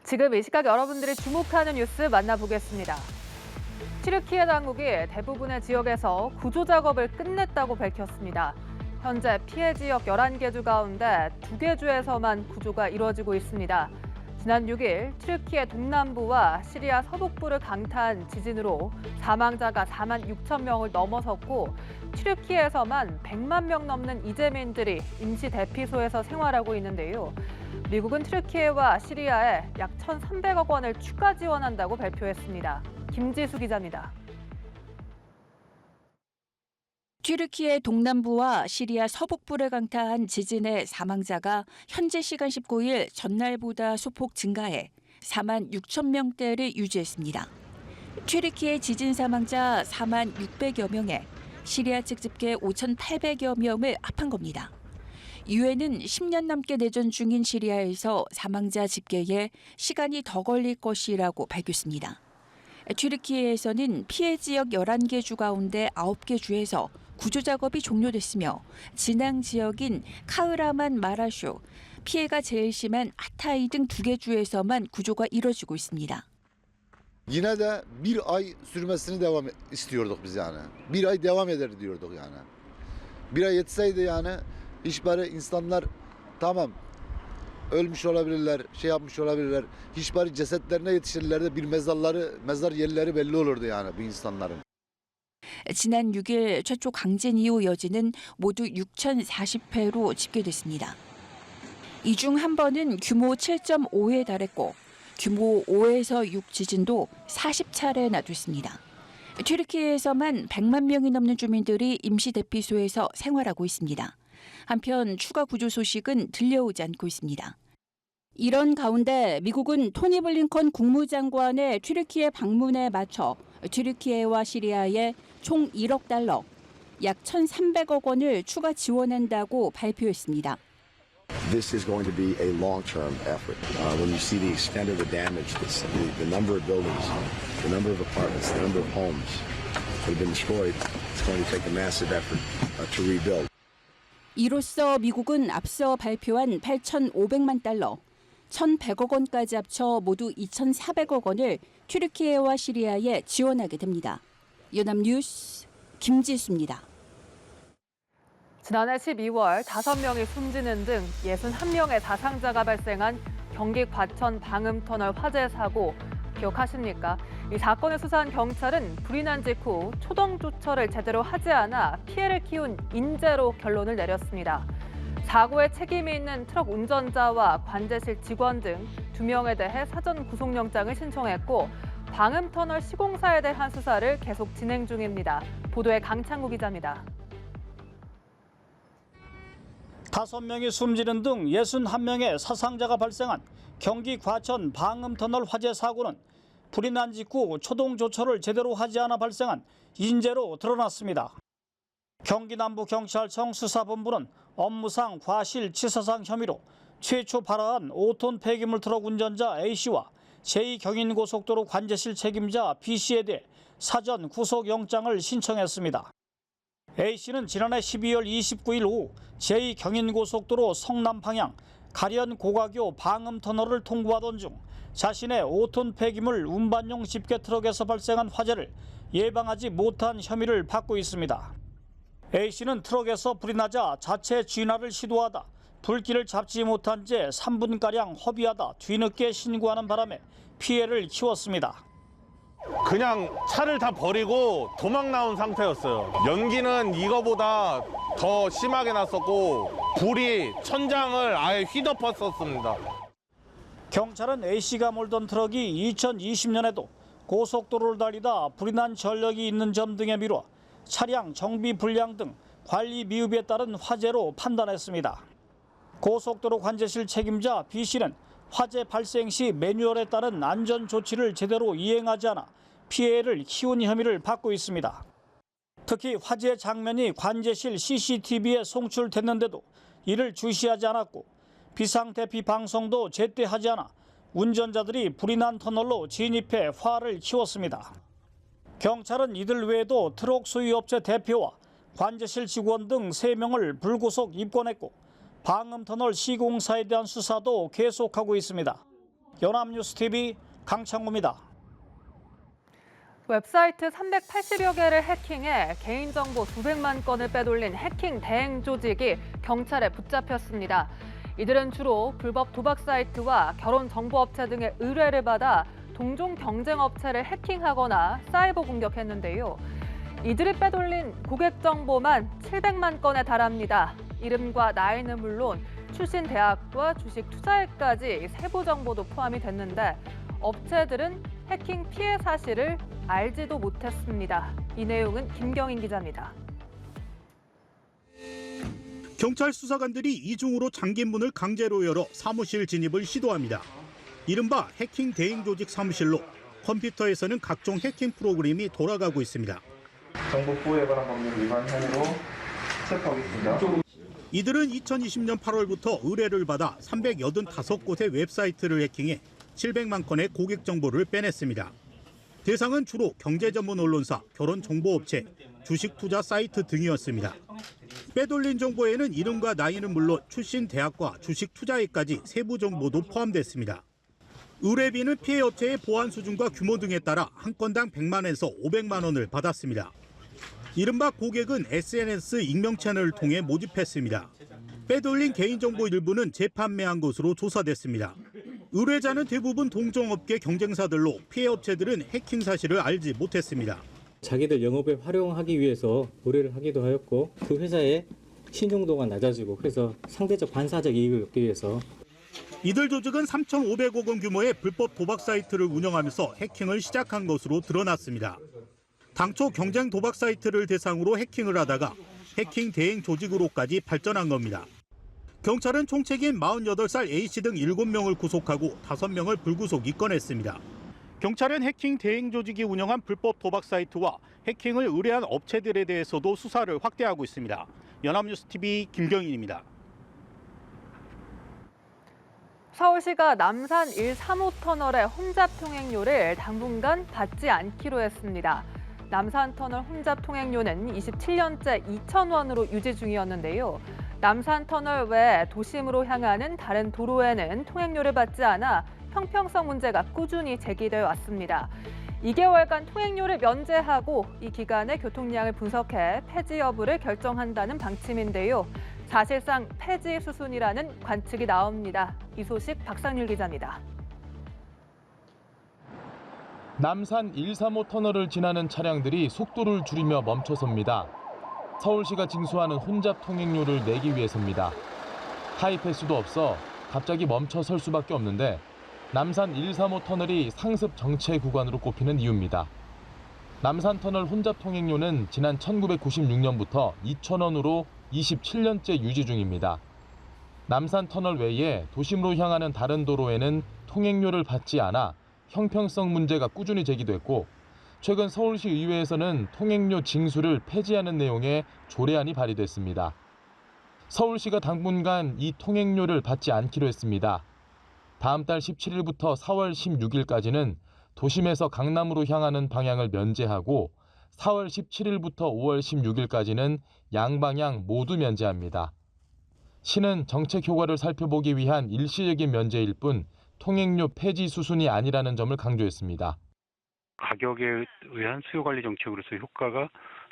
지금 이 시각 여러분들이 주목하는 뉴스 만나보겠습니다. 튀르키예 당국이 대부분의 지역에서 구조 작업을 끝냈다고 밝혔습니다. 현재 피해 지역 11개 주 가운데 2개 주에서만 구조가 이루어지고 있습니다. 지난 6일 튀르키예 동남부와 시리아 서북부를 강타한 지진으로 사망자가 4만 6천 명을 넘어섰고 튀르키예에서만 100만 명 넘는 이재민들이 임시 대피소에서 생활하고 있는데요. 미국은 튀르키예와 시리아에 약 1,300억 원을 추가 지원한다고 발표했습니다. 김지수 기자입니다. 튀르키예 동남부와 시리아 서북부를 강타한 지진의 사망자가 현지 시간 19일 전날보다 소폭 증가해 4만 6천 명대를 유지했습니다. 튀르키예 지진 사망자 4만 600여 명에 시리아 측 집계 5,800여 명을 합한 겁니다. 유엔은 10년 넘게 내전 중인 시리아에서 사망자 집계에 시간이 더 걸릴 것이라고 밝혔습니다. 튀르키예에서는 피해 지역 11개 주 가운데 9개 주에서 구조 작업이 종료됐으며 진앙 지역인 카흐라만 마라쇼, 피해가 제일 심한 하타이 등 2개 주에서만 구조가 이뤄지고 있습니다. Yine de bir ay sürmesini istiyorduk biz yani. Bir ay devam eder diyorduk yani. Bir ay yetseydi yani hiç bari insanlar tamam ölmüş olabilirler, şey yapmış olabilirler. Hiç bari cesetlerine yetişirler de bir mezar yerleri belli olurdu yani bu insanların. 지난 6일 최초 강진 이후 여진은 모두 6,040회로 집계됐습니다. 이 중 한 번은 규모 7.5에 달했고 규모 5에서 6 지진도 40차례나 됐습니다. 튀르키예에서만 100만 명이 넘는 주민들이 임시 대피소에서 생활하고 있습니다. 한편 추가 구조 소식은 들려오지 않고 있습니다. 이런 가운데 미국은 토니 블링컨 국무장관의 튀르키예 방문에 맞춰 튀르키예와 시리아에 총 1억 달러, 약 1,300억 원을 추가 지원한다고 발표했습니다. This is going to be a long-term effort. When you see the extent of the damage, the number of buildings, the number of apartments, the number of homes that have been destroyed, it's going to take a massive effort to rebuild. 이로써 미국은 앞서 발표한 8,500만 달러, 1,100억 원까지 합쳐 모두 2,400억 원을 튀르키예와 시리아에 지원하게 됩니다. 연합뉴스 김지수입니다. 지난해 12월 5명이 숨지는 등 61명의 사상자가 발생한 경기 과천 방음터널 화재 사고 기억하십니까? 이 사건을 수사한 경찰은 불이 난 직후 초동 조처를 제대로 하지 않아 피해를 키운 인재로 결론을 내렸습니다. 사고에 책임이 있는 트럭 운전자와 관제실 직원 등 2명에 대해 사전 구속영장을 신청했고 방음터널 시공사에 대한 수사를 계속 진행 중입니다. 보도에 강창구 기자입니다. 5명이 숨지는 등 61명의 사상자가 발생한 경기 과천 방음터널 화재 사고는 불이 난 직후 초동 조처를 제대로 하지 않아 발생한 인재로 드러났습니다. 경기남부경찰청 수사본부는 업무상 과실치사상 혐의로 최초 발화한 5톤 폐기물 트럭 운전자 A씨와 제2경인고속도로 관제실 책임자 B씨에 대해 사전 구속영장을 신청했습니다. A씨는 지난해 12월 29일 오후 제2경인고속도로 성남 방향 가련 고가교 방음터널을 통과하던 중 자신의 5톤 폐기물 운반용 집게 트럭에서 발생한 화재를 예방하지 못한 혐의를 받고 있습니다. A씨는 트럭에서 불이 나자 자체 진화를 시도하다 불길을 잡지 못한 채 3분가량 허비하다 뒤늦게 신고하는 바람에 피해를 키웠습니다. 그냥 차를 다 버리고 도망 나온 상태였어요. 연기는 이거보다 더 심하게 났었고 불이 천장을 아예 휘덮었었습니다. 경찰은 A씨가 몰던 트럭이 2020년에도 고속도로를 달리다 불이 난 전력이 있는 점 등에 미뤄 차량 정비 불량 등 관리 미흡에 따른 화재로 판단했습니다. 고속도로 관제실 책임자 B씨는 화재 발생 시 매뉴얼에 따른 안전 조치를 제대로 이행하지 않아 피해를 키운 혐의를 받고 있습니다. 특히 화재 장면이 관제실 CCTV에 송출됐는데도 이를 주시하지 않았고 비상대피 방송도 제때 하지 않아 운전자들이 불이 난 터널로 진입해 화를 키웠습니다. 경찰은 이들 외에도 트럭 소유업체 대표와 관제실 직원 등 3명을 불구속 입건했고 방음터널 시공사에 대한 수사도 계속하고 있습니다. 연합뉴스TV 강창구입니다. 웹사이트 380여 개를 해킹해 개인정보 수백만 건을 빼돌린 해킹 대행 조직이 경찰에 붙잡혔습니다. 이들은 주로 불법 도박 사이트와 결혼 정보업체 등의 의뢰를 받아 동종 경쟁업체를 해킹하거나 사이버 공격했는데요. 이들이 빼돌린 고객 정보만 700만 건에 달합니다. 이름과 나이는 물론 출신 대학과 주식 투자액까지 세부 정보도 포함이 됐는데 업체들은 해킹 피해 사실을 알지도 못했습니다. 이 내용은 김경인 기자입니다. 경찰 수사관들이 이중으로 잠긴 문을 강제로 열어 사무실 진입을 시도합니다. 이른바 해킹 대행 조직 사무실로 컴퓨터에서는 각종 해킹 프로그램이 돌아가고 있습니다. 정보보호에 관한 법률 위반 혐의로 체포하겠습니다. 이들은 2020년 8월부터 의뢰를 받아 385곳의 웹사이트를 해킹해 700만 건의 고객 정보를 빼냈습니다. 대상은 주로 경제 전문 언론사, 결혼 정보업체, 주식 투자 사이트 등이었습니다. 빼돌린 정보에는 이름과 나이는 물론 출신 대학과 주식 투자액까지 세부 정보도 포함됐습니다. 의뢰비는 피해 업체의 보안 수준과 규모 등에 따라 한 건당 100만에서 500만 원을 받았습니다. 이른바 고객은 SNS 익명 채널을 통해 모집했습니다. 빼돌린 개인정보 일부는 재판매한 것으로 조사됐습니다. 의뢰자는 대부분 동종업계 경쟁사들로 피해 업체들은 해킹 사실을 알지 못했습니다. 자기들 영업에 활용하기 위해서 의뢰를 하기도 하였고 그 회사의 신용도가 낮아지고 그래서 상대적 반사적 이익을 얻기 위해서 이들 조직은 3,500억 원 규모의 불법 도박 사이트를 운영하면서 해킹을 시작한 것으로 드러났습니다. 당초 경쟁 도박 사이트를 대상으로 해킹을 하다가 해킹 대행 조직으로까지 발전한 겁니다. 경찰은 총책인 48살 A씨 등 7명을 구속하고 5명을 불구속 입건했습니다. 경찰은 해킹 대행 조직이 운영한 불법 도박 사이트와 해킹을 의뢰한 업체들에 대해서도 수사를 확대하고 있습니다. 연합뉴스TV 김경인입니다. 서울시가 남산 1-3호 터널의 혼잡 통행료를 당분간 받지 않기로 했습니다. 남산 터널 혼잡 통행료는 27년째 2,000원으로 유지 중이었는데요. 남산 터널 외 도심으로 향하는 다른 도로에는 통행료를 받지 않아 형평성 문제가 꾸준히 제기되어 왔습니다. 2개월간 통행료를 면제하고 이 기간의 교통량을 분석해 폐지 여부를 결정한다는 방침인데요. 사실상 폐지 수순이라는 관측이 나옵니다. 이 소식 박상률 기자입니다. 남산 1-3호 터널을 지나는 차량들이 속도를 줄이며 멈춰섭니다. 서울시가 징수하는 혼잡 통행료를 내기 위해서입니다. 하이패스도 없어 갑자기 멈춰설 수밖에 없는데 남산 1-3호 터널이 상습 정체 구간으로 꼽히는 이유입니다. 남산 터널 혼잡 통행료는 지난 1996년부터 2,000원으로 27년째 유지 중입니다. 남산 터널 외에 도심으로 향하는 다른 도로에는 통행료를 받지 않아 형평성 문제가 꾸준히 제기됐고 최근 서울시 의회에서는 통행료 징수를 폐지하는 내용의 조례안이 발의됐습니다. 서울시가 당분간 이 통행료를 받지 않기로 했습니다. 다음 달 17일부터 4월 16일까지는 도심에서 강남으로 향하는 방향을 면제하고 4월 17일부터 5월 16일까지는 양방향 모두 면제합니다. 시는 정책 효과를 살펴보기 위한 일시적인 면제일 뿐 통행료 폐지 수순이 아니라는 점을 강조했습니다. 가격에 의한 수요 관리 정책으로서 효과가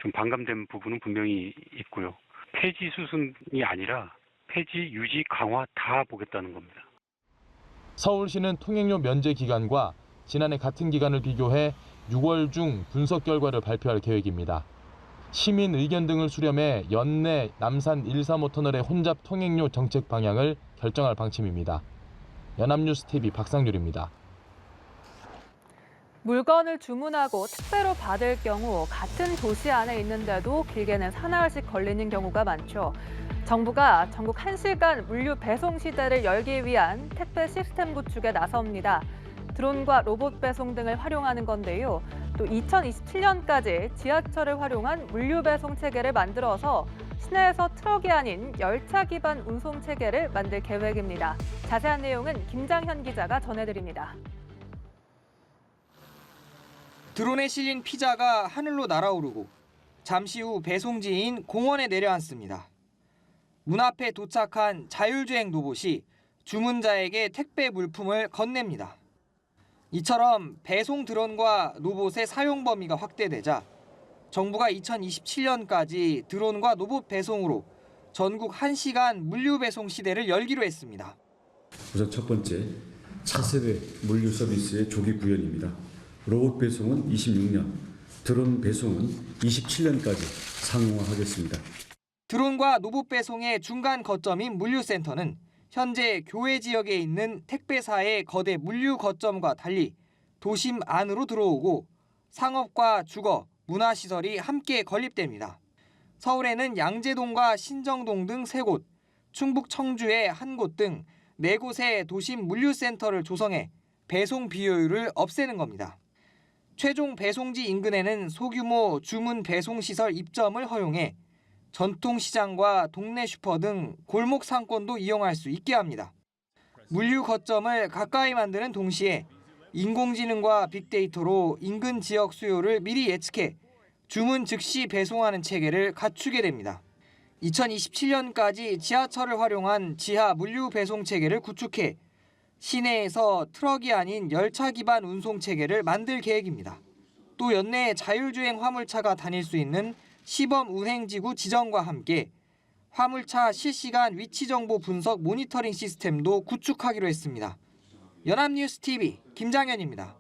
좀 반감된 부분은 분명히 있고요. 폐지 수순이 아니라 폐지, 유지, 강화 다 보겠다는 겁니다. 서울시는 통행료 면제 기간과 지난해 같은 기간을 비교해 6월 중 분석 결과를 발표할 계획입니다. 시민 의견 등을 수렴해 연내 남산 1-3호 터널의 혼잡 통행료 정책 방향을 결정할 방침입니다. 연합뉴스TV 박상률입니다. 물건을 주문하고 택배로 받을 경우 같은 도시 안에 있는데도 길게는 사나흘씩 걸리는 경우가 많죠. 정부가 전국 1시간 물류 배송 시대를 열기 위한 택배 시스템 구축에 나섭니다. 드론과 로봇 배송 등을 활용하는 건데요. 또 2027년까지 지하철을 활용한 물류 배송 체계를 만들어서 시내에서 트럭이 아닌 열차 기반 운송 체계를 만들 계획입니다. 자세한 내용은 김장현 기자가 전해드립니다. 드론에 실린 피자가 하늘로 날아오르고 잠시 후 배송지인 공원에 내려앉습니다. 문 앞에 도착한 자율주행 로봇이 주문자에게 택배 물품을 건넵니다. 이처럼 배송 드론과 로봇의 사용 범위가 확대되자 정부가 2027년까지 드론과 로봇 배송으로 전국 1시간 물류 배송 시대를 열기로 했습니다. 우선 첫 번째, 차세대 물류 서비스의 조기 구현입니다. 로봇 배송은 26년, 드론 배송은 27년까지 상용화하겠습니다. 드론과 로봇 배송의 중간 거점인 물류센터는 현재 교외 지역에 있는 택배사의 거대 물류 거점과 달리 도심 안으로 들어오고 상업과 주거, 문화시설이 함께 건립됩니다. 서울에는 양재동과 신정동 등 3곳, 충북 청주의 1곳 등 4곳의 도심 물류센터를 조성해 배송 비효율을 없애는 겁니다. 최종 배송지 인근에는 소규모 주문 배송 시설 입점을 허용해 전통시장과 동네 슈퍼 등 골목 상권도 이용할 수 있게 합니다. 물류 거점을 가까이 만드는 동시에 인공지능과 빅데이터로 인근 지역 수요를 미리 예측해 주문 즉시 배송하는 체계를 갖추게 됩니다. 2027년까지 지하철을 활용한 지하 물류 배송 체계를 구축해 시내에서 트럭이 아닌 열차 기반 운송 체계를 만들 계획입니다. 또 연내 자율주행 화물차가 다닐 수 있는 시범 운행지구 지정과 함께 화물차 실시간 위치 정보 분석 모니터링 시스템도 구축하기로 했습니다. 연합뉴스 TV 김장현입니다.